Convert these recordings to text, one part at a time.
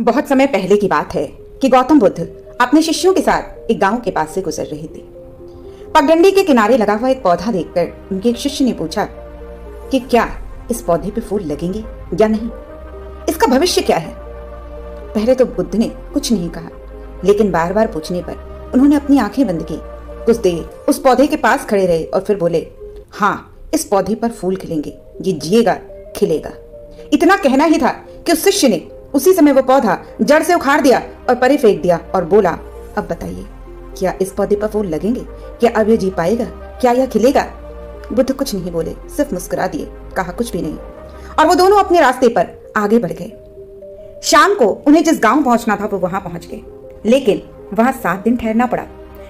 बहुत समय पहले की बात है कि गौतम बुद्ध अपने शिष्यों के साथ एक गांव के पास से गुजर रहे थे। पगडंडी के किनारे लगा हुआ एक पौधा देखकर उनके एक शिष्य ने पूछा कि क्या इस पौधे पे फूल लगेंगे या नहीं, इसका भविष्य क्या है। पहले तो बुद्ध ने कुछ नहीं कहा, लेकिन बार बार पूछने पर उन्होंने अपनी आंखें बंद की। कुछ देर उस पौधे के पास खड़े रहे और फिर बोले, हाँ, इस पौधे पर फूल खिलेंगे, ये जिएगा, खिलेगा। इतना कहना ही था कि उस शिष्य ने उसी समय वो पौधा जड़ से उखाड़ दिया और परे फेंक दिया और बोला, अब बताइए, क्या इस पौधे पर फूल लगेंगे? क्या अब ये जी पाएगा? क्या यह खिलेगा? बुद्ध कुछ नहीं बोले, सिर्फ मुस्कुरा दिए, कहा कुछ भी नहीं, और वो दोनों अपने रास्ते पर आगे बढ़ गए। शाम को उन्हें जिस गांव पहुंचना था वो वहां पहुंच गए, लेकिन वहां 7 दिन ठहरना पड़ा,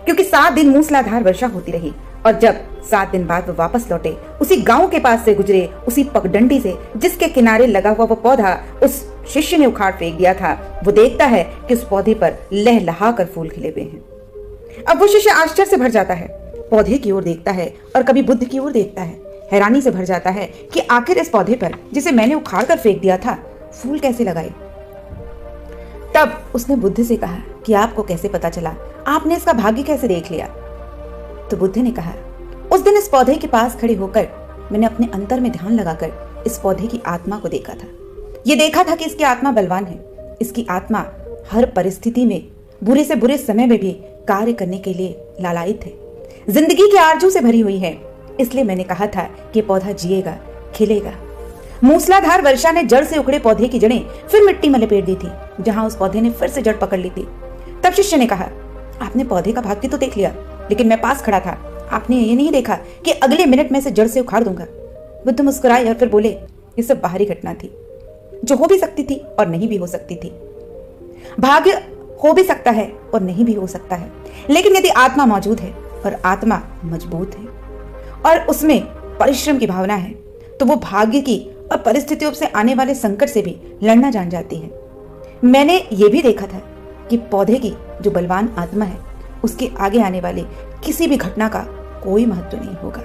क्योंकि 7 दिन मूसलाधार वर्षा होती रही। और जब 7 दिन बाद वो वापस लौटे, उसी गांव के पास से गुजरे, उसी पगडंडी से जिसके किनारे लगा हुआ वो पौधा उस शिष्य ने उखाड़ फेंक दिया था, वो देखता है कि उस पौधे पर लहलहा कर फूल खिले हुए हैं। अब वो शिष्य आश्चर्य से भर जाता है, पौधे की ओर देखता है और कभी बुद्ध की ओर देखता है। हैरानी से भर जाता है कि आखिर इस पौधे पर जिसे मैंने उखाड़ कर फेंक दिया था फूल कैसे लगाए। तब उसने बुद्ध से कहा कि आपको कैसे पता चला, आपने इसका भाग्य कैसे देख लिया? तो बुद्ध ने कहा, उस दिन इस पौधे के पास खड़े होकर मैंने अपने अंतर में ध्यान लगाकर इस पौधे की आत्मा को देखा था। ये देखा था कि इसकी आत्मा बलवान है, इसकी आत्मा हर परिस्थिति में, बुरे से बुरे समय में भी कार्य करने के लिए लालायित है, जिंदगी की आरजू से भरी हुई है। इसलिए मैंने कहा था कि पौधा जिएगा, खिलेगा। मूसलाधार वर्षा ने जड़ से उखड़े पौधे की जड़ें फिर मिट्टी में लपेट दी थी, जहां उस पौधे ने फिर से जड़ पकड़ ली थी। तब शिष्य ने कहा, आपने पौधे का भाग्य तो देख लिया, लेकिन मैं पास खड़ा था, आपने ये नहीं देखा कि अगले मिनट में इसे जड़ से उखाड़ दूंगा। बुद्ध मुस्कुराए और फिर बोले, ये सब बाहरी घटना थी, जो हो भी सकती थी और नहीं भी हो सकती थी। भाग्य हो भी सकता है और नहीं भी हो सकता है, लेकिन यदि आत्मा मौजूद है और आत्मा मजबूत है और उसमें परिश्रम की भावना है, तो वो भाग्य की और परिस्थितियों से आने वाले संकट से भी लड़ना जान जाती है। मैंने ये भी देखा था कि पौधे की जो बलवान आत्मा है, उसके आगे आने वाले किसी भी घटना का कोई महत्व नहीं होगा।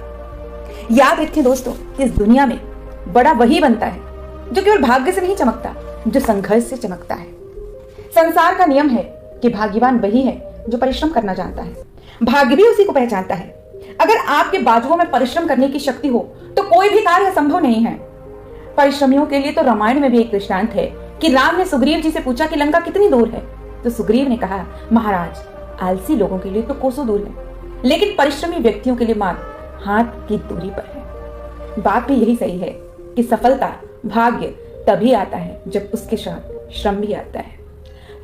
याद रखें दोस्तों, इस दुनिया में बड़ा वही बनता है जो केवल भाग्य से नहीं चमकता, जो संघर्ष से चमकता है। संसार का नियम है कि भाग्यवान वही है जो परिश्रम करना जानता है, भाग्य भी उसी को पहचानता है। अगर आपके बाजुओं में परिश्रम करने की शक्ति हो तो कोई भी कार्य असंभव नहीं है। परिश्रमियों के लिए तो रामायण में भी एक दृष्टांत है कि राम ने सुग्रीव जी से पूछा कि लंका कितनी दूर है, तो सुग्रीव ने कहा, महाराज, आलसी लोगों के लिए तो कोसों दूर है, लेकिन परिश्रमी व्यक्तियों के लिए मात्र हाथ की दूरी पर है। बात भी यही सही है कि सफलता, भाग्य तभी आता है जब उसके साथ श्रम भी आता है।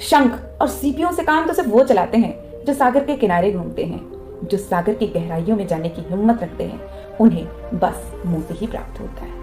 शंख और सीपियों से काम तो सिर्फ वो चलाते हैं जो सागर के किनारे घूमते हैं, जो सागर की गहराइयों में जाने की हिम्मत रखते हैं, उन्हें बस मोती ही प्राप्त होता है।